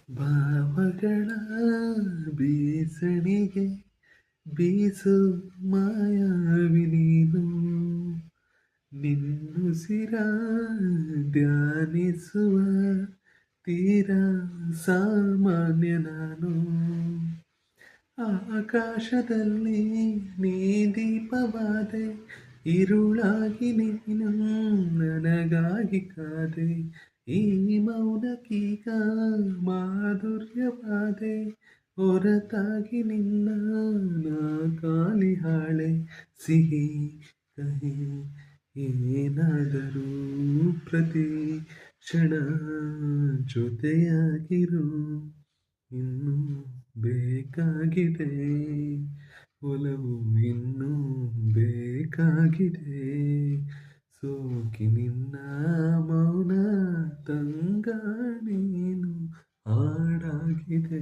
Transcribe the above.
ಭಾವಗಳ ಬೀಸಣಿಗೆ ಬೀಸು ಮಾಯಾವಿ ನೀನು ನಿನ್ನುಸಿರ ಧ್ಯಾನಿಸುವ ತೀರ ಸಾಮಾನ್ಯ ನಾನು ಆಕಾಶದಲ್ಲಿ ನೀ ದೀಪವಾದೆ ഇരുളാಗಿ ನೀನು ನನಗಾಗಿ ಕಾದೆ ಈ ಮೌನಕ್ಕೀಗ ಮಾಧುರ್ಯವಾದೆ ಹೊರತಾಗಿ ನಿನ್ನ ನಾ ಕಾಲಿ ಹಾಳೆ ಸಿಹಿ ಕಹಿ ಏನಾದರೂ ಪ್ರತಿ ಕ್ಷಣ ಜೊತೆಯಾಗಿರು ಇನ್ನೂ ಬೇಕಾಗಿದೆ ಒಲವು ಇನ್ನೂ ಬೇಕಾಗಿದೆ ಸೋಕಿ ನಿನ್ನ ಮೌನ ತಂಗಾಣೇನು ಹಾಡಾಗಿದೆ.